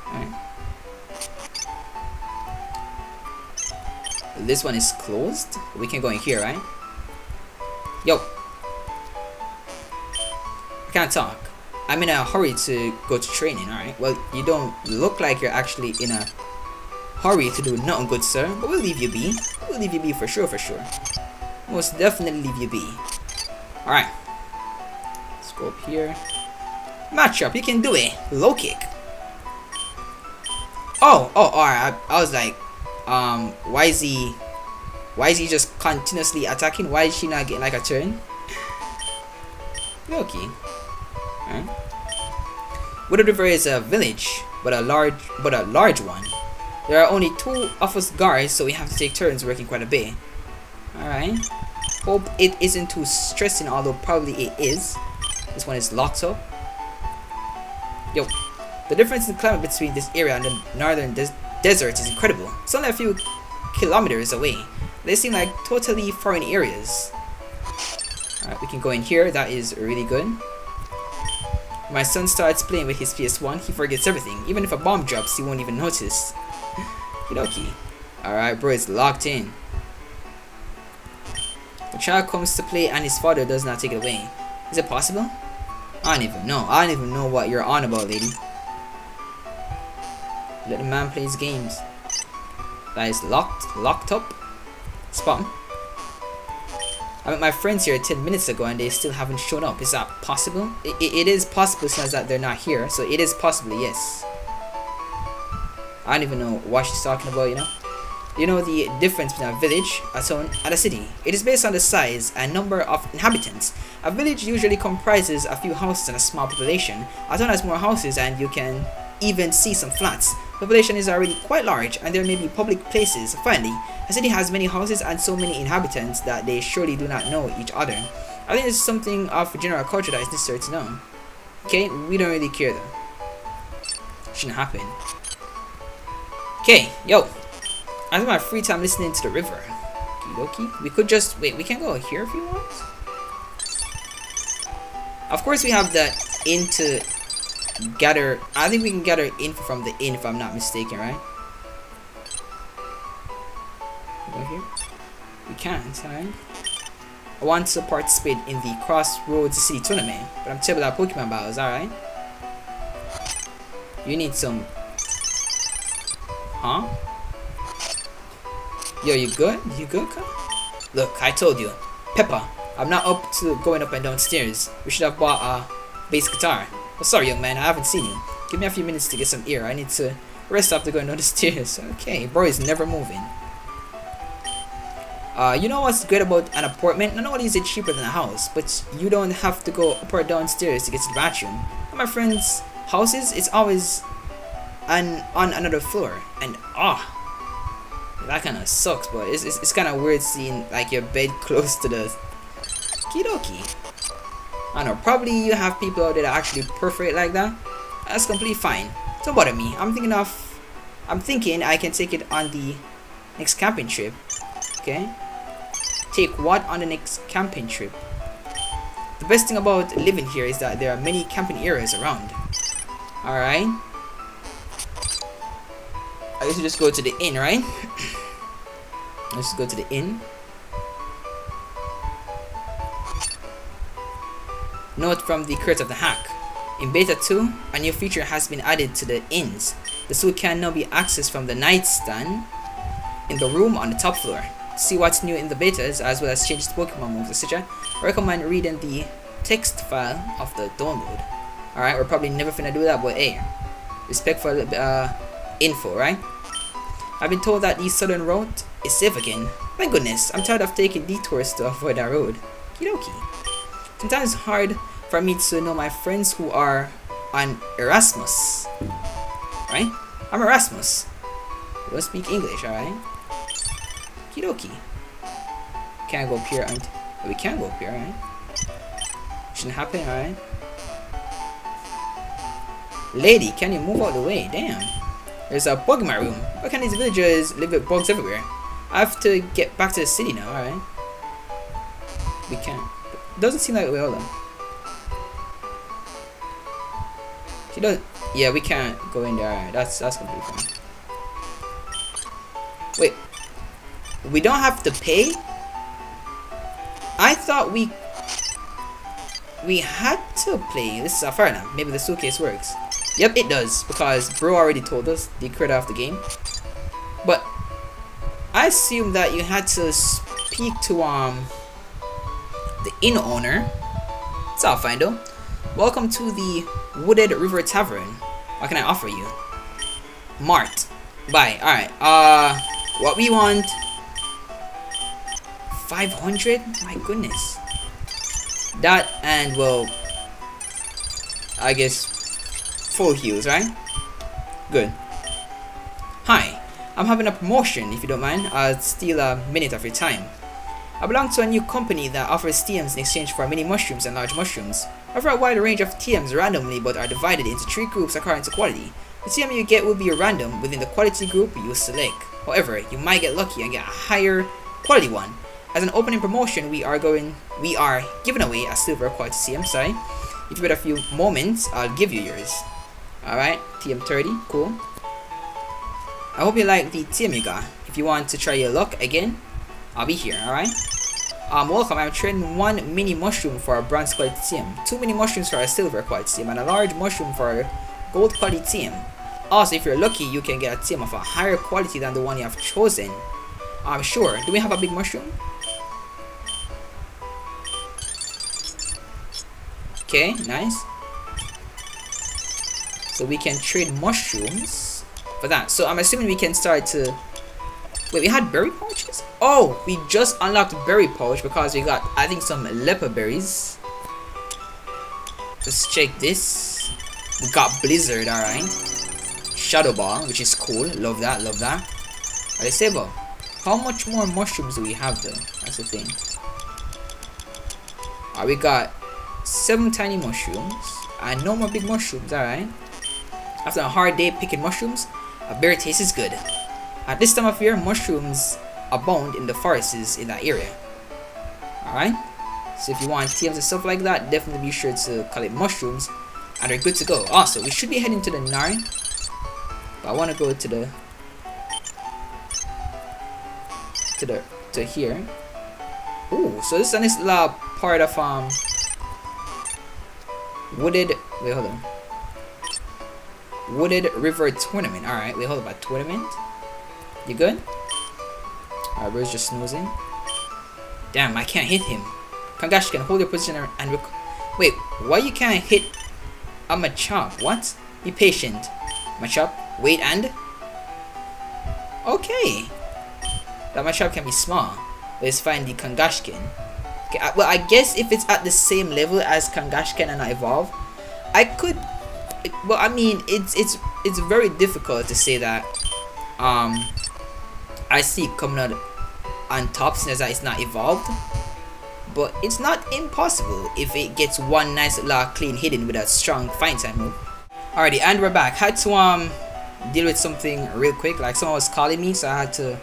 Alright. This one is closed. We can go in here, right? Yo. I can't talk. I'm in a hurry to go to training, alright? Well, you don't look like you're actually in a hurry to do nothing good, sir. But we'll leave you be. We'll leave you be for sure, for sure. Most definitely leave you be. Alright. Let's go up here. Matchup, you can do it. Low kick. Oh, alright. I was like, why is he just continuously attacking? Why is she not getting like a turn? Okay. Alright. Wooded River is a village, but a large one. There are only 2 of us guards, so we have to take turns working quite a bit. Alright. Hope it isn't too stressing, although probably it is. This one is locked up. Yo. The difference in climate between this area and the northern desert is incredible. It's only a few kilometers away. They seem like totally foreign areas. Alright, we can go in here. That is really good. My son starts playing with his PS1, he forgets everything. Even if a bomb drops, he won't even notice. Okie. Alright, bro, it's locked in. The child comes to play and his father does not take it away. Is it possible? I don't even know. I don't even know what you're on about, lady. Let the man play his games. That is locked up. Spot him. I met my friends here 10 minutes ago and they still haven't shown up. Is that possible? It is possible since that they're not here. So it is possible, yes. I don't even know what she's talking about, you know. You know the difference between a village, a town, and a city. It is based on the size and number of inhabitants. A village usually comprises a few houses and a small population. A town has more houses and you can even see some flats. The population is already quite large and there may be public places. Finally, a city has many houses and so many inhabitants that they surely do not know each other. I think it's something of general culture that is necessary to know. Okay, we don't really care though. Shouldn't happen. Okay, yo. I have my free time listening to the river. Okie. We could just wait, we can go here if you want. Of course we have the inn to gather. I think we can gather info from the inn if I'm not mistaken, right? Go here. We can't, alright. I want to participate in the Crossroads City tournament, but I'm terrible at Pokemon battles, alright? You need some. Huh? Yo, you good? You good, Kyle? Look, I told you. Peppa, I'm not up to going up and down stairs. We should have bought a bass guitar. Oh, sorry, young man, I haven't seen you. Give me a few minutes to get some air. I need to rest after going down the stairs. Okay, bro is never moving. You know what's great about an apartment? Not only is it cheaper than a house, but you don't have to go up or down stairs to get to the bathroom. At my friends' houses, it's always on another floor, and that kind of sucks. But it's kind of weird seeing like your bed close to the kidoki. I don't know, probably you have people out there that actually prefer it like that. That's completely fine. Don't bother me. I'm thinking I can take it on the next camping trip. Okay. Take what on the next camping trip? The best thing about living here is that there are many camping areas around. Alright. I used to just go to the inn, right? Let's go to the inn. Note from the Curse of the Hack. In Beta 2, a new feature has been added to the inns. The suit can now be accessed from the nightstand in the room on the top floor. See what's new in the betas, as well as changes to Pokemon moves, etc. I recommend reading the text file of the download. Alright, we're probably never finna do that, but hey, respect for info, right? I've been told that the southern route is safe again. My goodness, I'm tired of taking detours to avoid that road. Kidoki. Sometimes it's hard for me to know my friends who are on Erasmus. Right? I'm Erasmus. We don't speak English, alright? Kidoki. Can't go up here, and we can go up here, alright? Shouldn't happen, alright? Lady, can you move out the way? Damn. There's a bug in my room. Why can't these villagers live with bugs everywhere? I have to get back to the city now, alright? We can't. Doesn't seem like we hold on. She doesn't. Yeah, we can't go in there. Alright, that's completely fine. Wait. We don't have to pay? I thought we had to pay. This is a fair enough. Maybe the suitcase works. Yep, it does, because bro already told us the creator of the game. But I assume that you had to speak to the inn owner. It's all fine though. Welcome to the Wooded River Tavern. What can I offer you? Mart. Bye. Alright. What we want? 500? My goodness. That and, well, I guess full heals, right? Good. Hi. I'm having a promotion, if you don't mind. I'll steal a minute of your time. I belong to a new company that offers TMs in exchange for mini mushrooms and large mushrooms. I offer a wide range of TMs randomly, but are divided into 3 groups according to quality. The TM you get will be random within the quality group you select. However, you might get lucky and get a higher quality one. As an opening promotion, we are giving away a silver quality TM. Sorry. If you wait a few moments, I'll give you yours. Alright, TM 30, cool. I hope you like the TM you got. If you want to try your luck again, I'll be here, alright? Welcome, I'm trading 1 mini mushroom for a bronze quality TM, 2 mini mushrooms for a silver quality TM, and a large mushroom for a gold quality TM. Also, if you're lucky, you can get a TM of a higher quality than the one you have chosen. Sure. Do we have a big mushroom? Okay, nice. So we can trade mushrooms for that. So I'm assuming we can start to... Wait, we had berry pouches? Oh, we just unlocked berry pouch because we got, I think, some leopard berries. Let's check this. We got blizzard, alright. Shadow ball, which is cool. Love that, love that. Let's say, well, how much more mushrooms do we have though? That's the thing. We got 7 tiny mushrooms and no more big mushrooms, alright. After a hard day picking mushrooms, a berry taste is good. At this time of year, mushrooms abound in the forests in that area. Alright? So if you want TMs and stuff like that, definitely be sure to collect mushrooms and they're good to go. Also, we should be heading to the Narn. But I want to go to here. Ooh, so this is a nice little part of Wooded. Wait, hold on. Wooded River Tournament. Alright, wait, hold up. A tournament? You good? Alright, bro's just snoozing. Damn, I can't hit him. Kangash can hold your position and wait, why you can't hit a Machop? What? Be patient. Machop, wait and... Okay. That Machop can be small. Let's find the Kangashkin. Okay, well, I guess if it's at the same level as Kangashkin and not evolve, I could... Well, I mean, it's very difficult to say that I see it coming out on top since that it's not evolved. But it's not impossible if it gets one nice little clean hidden with a strong fighting type move. Alrighty, and we're back. Had to deal with something real quick. Like someone was calling me, so I had to,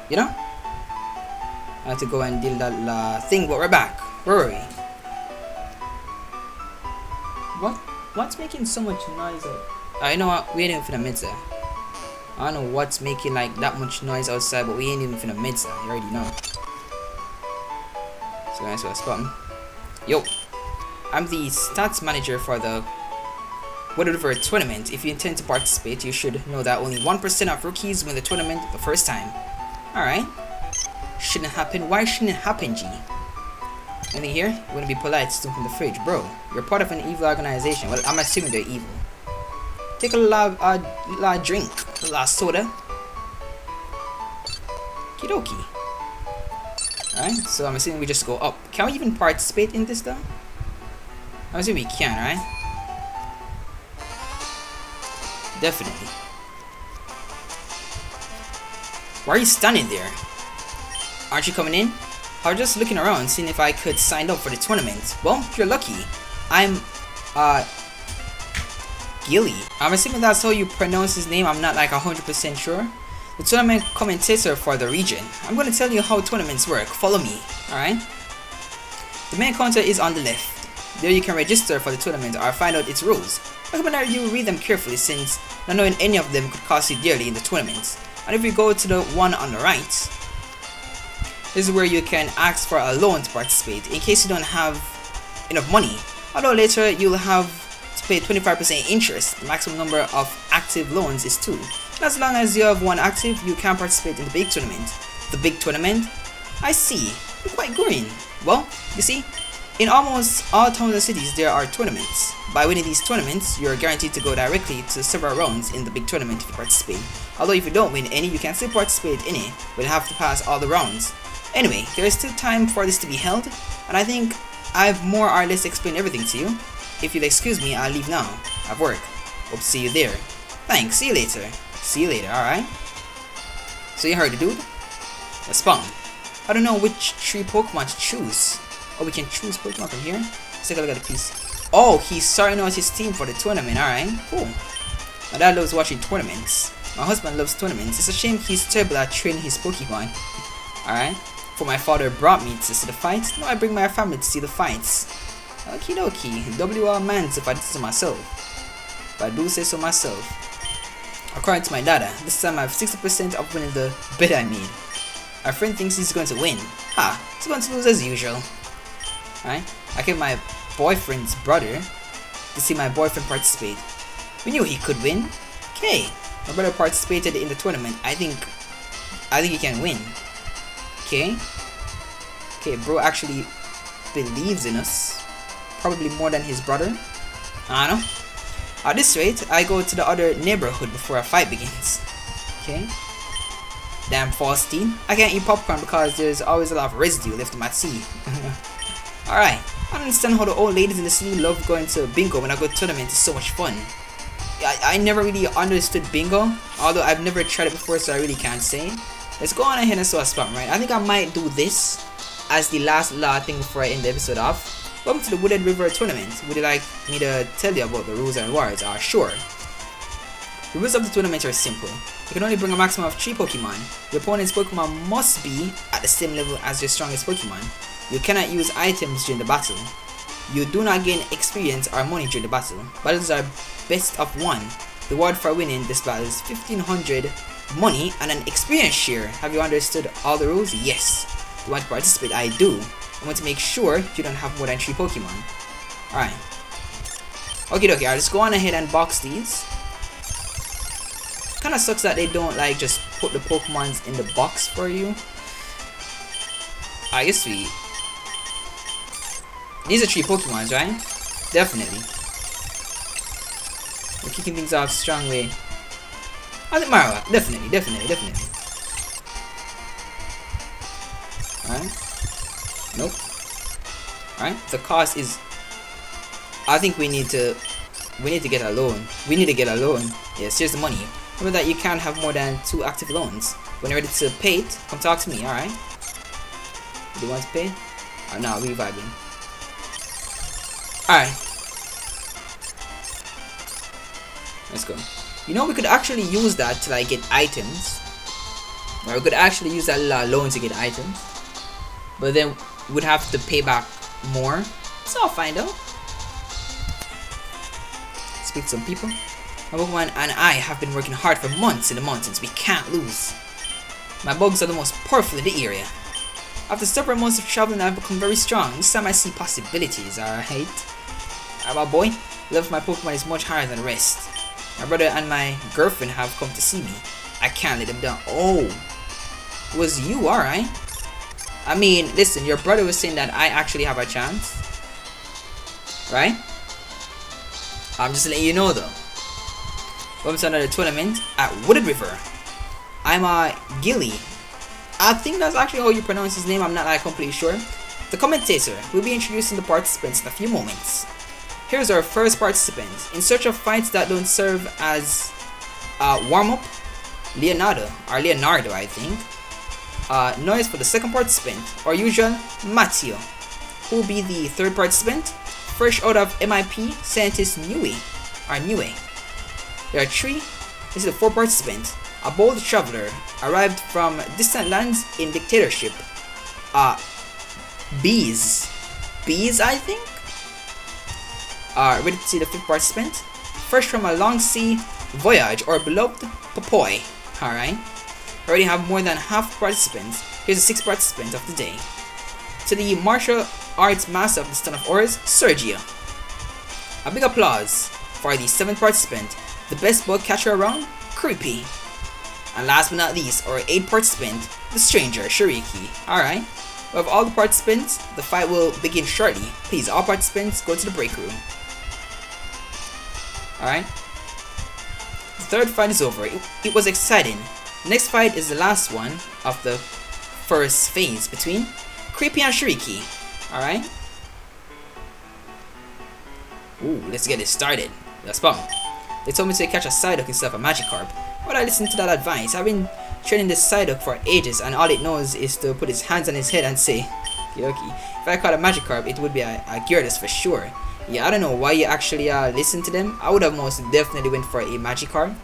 you know, I had to go and deal that thing. But we're back. Where are we? What's making so much noise? You know what? We ain't even finna mid there. I don't know what's making like that much noise outside, but we ain't even finna mid there. You already know. So guys, we're spotting. Yo, I'm the stats manager for the WOODED tournament. If you intend to participate, you should know that only 1% of rookies win the tournament the first time. Alright. Shouldn't happen. Why shouldn't it happen, G? Anything here? You wanna be polite, steal from the fridge. Bro, you're part of an evil organization. Well, I'm assuming they're evil. Take a little drink. A little soda. Kidoki. Alright, so I'm assuming we just go up. Can we even participate in this though? I'm assuming we can, right? Definitely. Why are you standing there? Aren't you coming in? I was just looking around, seeing if I could sign up for the tournament. Well, if you're lucky. I'm, Gilly. I'm assuming that's how you pronounce his name. I'm not like 100% sure. The tournament commentator for the region. I'm going to tell you how tournaments work. Follow me, alright? The main counter is on the left. There you can register for the tournament or find out its rules. I recommend that you read them carefully since not knowing any of them could cost you dearly in the tournament. And if you go to the one on the right, this is where you can ask for a loan to participate in case you don't have enough money. Although later you'll have to pay 25% interest. The maximum number of active loans is 2. And as long as you have 1 active, you can participate in the big tournament. The big tournament? I see. You're quite green. Well, you see, in almost all towns and cities there are tournaments. By winning these tournaments, you're guaranteed to go directly to several rounds in the big tournament if you participate. Although if you don't win any, you can still participate in it, but you have to pass all the rounds. Anyway, there is still time for this to be held, and I think I've more or less explained everything to you. If you'll excuse me, I'll leave now. I have work. Hope to see you there. Thanks, see you later. See you later, alright? So you heard the dude? Let's spawn. I don't know which 3 Pokemon to choose. Oh, we can choose Pokemon from here? Let's take a look at the piece. Oh, he's starting out his team for the tournament, alright? Cool. My dad loves watching tournaments. My husband loves tournaments. It's a shame he's terrible at training his Pokemon. Alright? For my father brought me to see the fights. Now I bring my family to see the fights. Okie dokie. W all mans if I do so myself. If I do say so myself. According to my data, this time I have 60% of winning the bet I made. My friend thinks he's going to win. Ha! He's going to lose as usual. Alright? I came my boyfriend's brother to see my boyfriend participate. We knew he could win. Okay. My brother participated in the tournament. I think he can win. Okay. Okay, bro actually believes in us. Probably more than his brother. I don't know. At this rate, I go to the other neighborhood before a fight begins. Okay. Damn Faustine. I can't eat popcorn because there's always a lot of residue left in my tea. Alright. I don't understand how the old ladies in the city love going to bingo when I go to tournament. It's so much fun. I never really understood bingo. Although I've never tried it before, so I really can't say. Let's go on ahead and start spam, right? I think I might do this as the last thing before I end the episode off. Welcome to the Wooded River Tournament. Would you like me to tell you about the rules and rewards? Sure. The rules of the tournament are simple. You can only bring a maximum of 3 Pokemon. Your opponent's Pokemon must be at the same level as your strongest Pokemon. You cannot use items during the battle. You do not gain experience or money during the battle. Battles are best of 1. The reward for winning this battle is 1500 money and an experience share. Have you understood all the rules? Yes. You want to participate? I do. I want to make sure you don't have more than 3 Pokemon. Alright. Okay, I'll just go on ahead and box these. Kinda sucks that they don't like just put the Pokemons in the box for you. I guess we These are 3 Pokemons, right? Definitely. We're kicking things off strong way. I think Marowak. Definitely. Alright. Nope. Alright. The cost is... I think we need to get a loan. Yes, here's the money. Remember that you can't have more than 2 active loans. When you're ready to pay it, come talk to me, alright? Do you want to pay? Oh, no, we vibing. Alright. Let's go. You know, we could actually use that to like get items. Or we could actually use that loan to get items. But then we'd have to pay back more. So I'll find out. Speak to some people. My Pokemon and I have been working hard for months in the mountains. We can't lose. My bugs are the most powerful in the area. After several months of traveling, I've become very strong. This time I see possibilities, alright? Alright, my boy. The level of my Pokemon is much higher than the rest. My brother and my girlfriend have come to see me. I can't let them down. Oh, it was you, alright? I mean, listen, your brother was saying that I actually have a chance. Right? I'm just letting you know though. Welcome to another tournament at Wooded River. I'm Gilly. I think that's actually how you pronounce his name. I'm not like completely sure. The commentator will be introducing the participants in a few moments. Here's our first participant. In search of fights that don't serve as warm-up, Leonardo, I think. Noise for the second participant, our usual Matteo, who will be the third participant. Fresh out of MIP, scientist Niue. There are 3. This is the 4th participant. A bold traveler arrived from distant lands in dictatorship. Bees, I think. Ready to see the 5th participant. Fresh from a long sea voyage, our beloved Popoi. Alright. Already have more than half participants. Here's the 6th participant of the day. To the martial arts master of the Stone of Ores, Sergio. A big applause for the 7th participant, the best bug catcher around, Creepy. And last but not least, our 8th participant, the stranger, Shariki. Alright. We have all the participants. The fight will begin shortly. Please, all participants, go to the break room. Alright. The 3rd fight is over. It was exciting. The next fight is the last one of the first phase between Creepy and Shariki. Alright. Ooh, let's get it started. Let's bomb. They told me to catch a Psyduck instead of a Magikarp. But I listened to that advice. I've been training this Psyduck for ages and all it knows is to put his hands on his head and say, Yoki. If I caught a Magikarp, it would be a Gyarados for sure. Yeah, I don't know why you actually listened to them. I would have most definitely went for a Magikarp.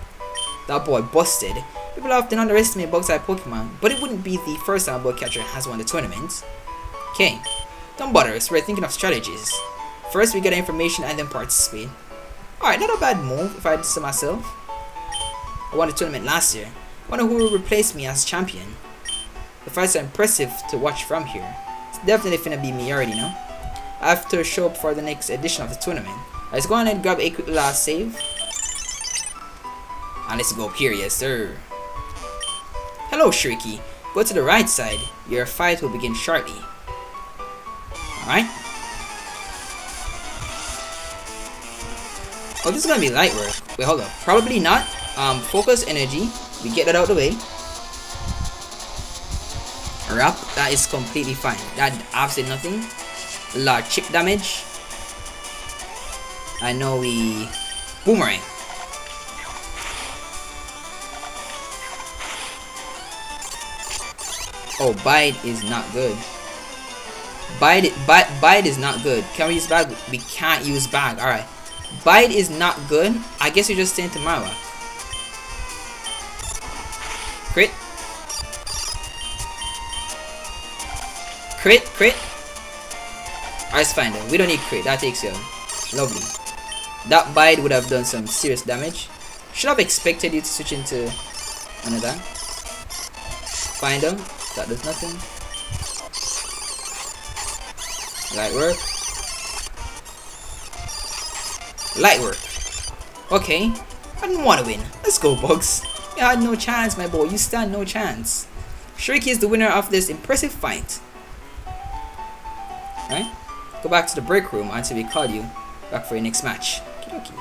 That boy busted. People often underestimate bug-type Pokemon, but it wouldn't be the first time a bug catcher has won the tournament. Okay, don't bother us, we're thinking of strategies. First we get information and then participate. Alright, not a bad move if I did so myself. I won the tournament last year. I wonder who will replace me as champion. The fights are impressive to watch from here. It's definitely finna be me, already know. I have to show up for the next edition of the tournament. Let's go on and grab a quick last save. And let's go up here, yes sir. Hello Shariki, go to the right side. Your fight will begin shortly. Alright. Oh, this is gonna be light work. Wait, hold up. Probably not. Focus energy. We get that out of the way. Wrap. That is completely fine. That did absolutely nothing. A lot of chip damage. I know we... Boomerang. Oh, bite is not good. Bite is not good. Can we use bag? We can't use bag. Alright. Bite is not good. I guess you're just staying to Marowak. Crit. Crit. Alright, it's fine then. We don't need crit. That takes you. Lovely. That bite would have done some serious damage. Should have expected you to switch into another. Find them. That does nothing. Light work. Light work. Okay. I didn't want to win. Let's go, Bugs. You had no chance, my boy. You stand no chance. Shariki is the winner of this impressive fight. Right? go back to the break room until we call you back for your next match. Kidoki.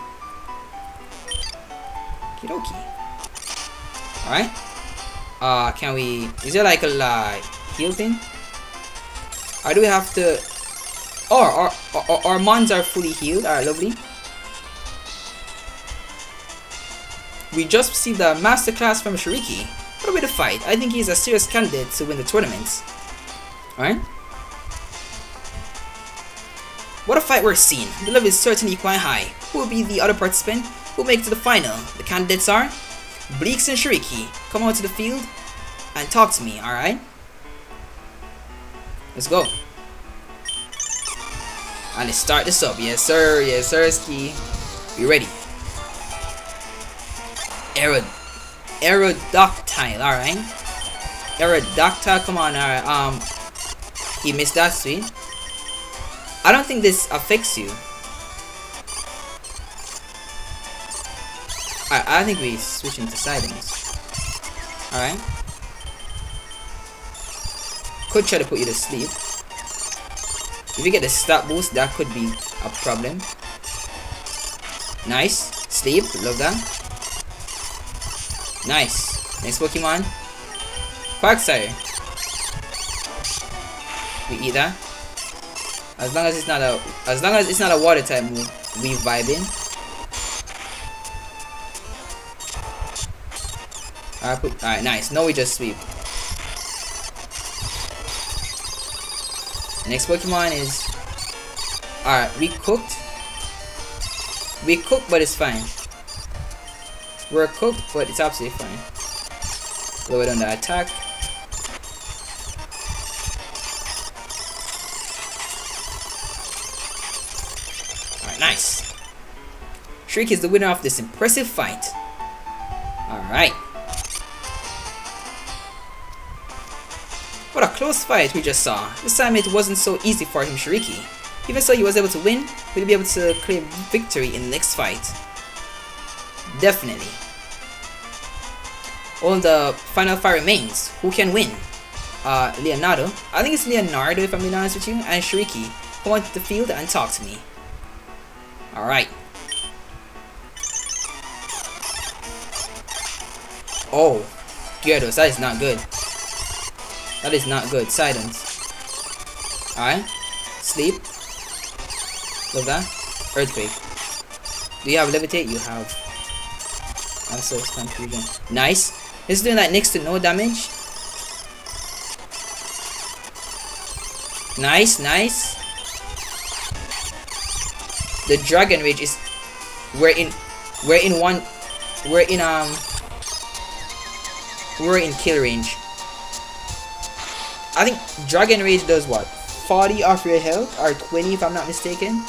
Kidoki. Alright. Can we... Is there like a heal thing? Or do we have to... Oh, our mons are fully healed. Alright, lovely. We just received a masterclass from Shariki. What a way to fight. I think he's a serious candidate to win the tournament. Alright. What a fight we're seeing. The level is certainly quite high. Who will be the other participant who will make it to the final? The candidates are Bleaks and Shariki. Come out to the field and talk to me, alright? Let's go. And let's start this up. Yes sir, ski. Be ready. Aerodactyl, alright. Aerodactyl, come on, alright. He missed that, sweet. I don't think this affects you. I think we switch into sightings. Alright. Could try to put you to sleep. If you get the stat boost, that could be a problem. Nice. Sleep. Love that. Nice. Next Pokemon. Quagsire. We eat that. As long as it's not a water type move, we vibing. Alright, nice. No, we just sweep. Next Pokemon is... Alright, we cooked. We cooked, but it's fine. We're cooked, but it's absolutely fine. Lower down the attack. Alright, nice. Shariki is the winner of this impressive fight. Alright. What a close fight we just saw. This time it wasn't so easy for him, Shariki. Even so, he was able to win. Will he be able to claim victory in the next fight? Definitely. All the final fight remains. Who can win? Leonardo. I think it's Leonardo if I'm being honest with you. And Shariki. Come on to the field and talk to me. Alright. Oh. Gyarados, that is not good. That is not good. Silence. Alright. Sleep. Love that. Earthquake. Do you have levitate? You have. Also, it's time to regen. Nice. It's doing like next to no damage. Nice, nice. The Dragon Rage is... We're in kill range. I think Dragon Rage does what? 40 off your health? Or 20 if I'm not mistaken?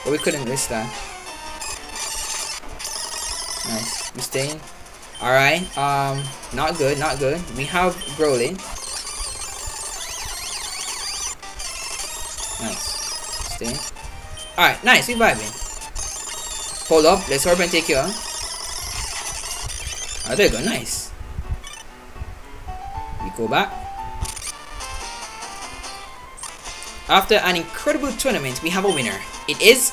But we couldn't risk that. Nice. We staying. Alright. Not good, not good. We have Growlithe. Nice. Staying. Alright, nice. We vibing. Hold up. Let's hurry and take you out. Oh, there you go. Nice. We go back. After an incredible tournament, we have a winner. It is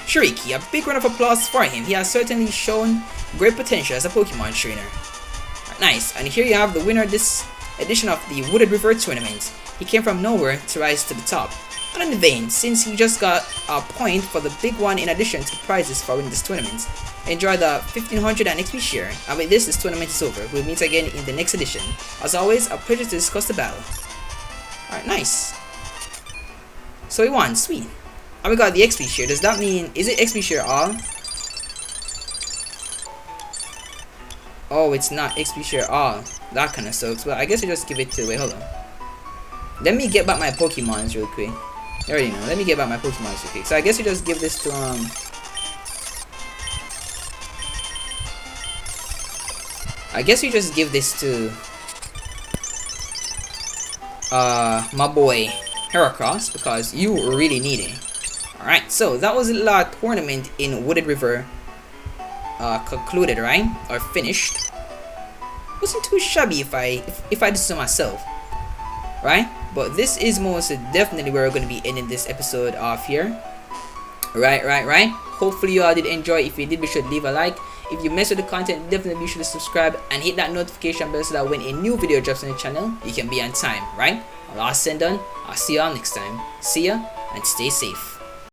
Shariki. A big round of applause for him. He has certainly shown great potential as a Pokemon trainer. Nice. And here you have the winner of this edition of the Wooded River tournament. He came from nowhere to rise to the top. Not in vain, since he just got a point for the big one in addition to prizes for winning this tournament. Enjoy the 1500 and XP share. And with this tournament is over. We'll meet again in the next edition. As always, a pleasure to discuss the battle. Alright, nice. So we won, sweet. And we got the XP share. Does that mean, is it XP share all? Oh, it's not XP share all. That kind of sucks. Well, I guess we just give it to, wait, hold on. Let me get back my Pokemons real quick. You already know. Let me get back my Pokemons real quick. So I guess we just give this to, I guess we just give this to, my boy Heracross, because you really need it. Alright, so that was the tournament in Wooded River concluded, right? Or finished. Wasn't too shabby if I did so myself. Right? But this is most definitely where we're going to be ending this episode off here. Right. Hopefully you all did enjoy. If you did, be sure to leave a like. If you messed with the content, definitely be sure to subscribe and hit that notification bell so that when a new video drops on the channel, you can be on time, right? All said and done, I'll see you all next time. See ya and stay safe.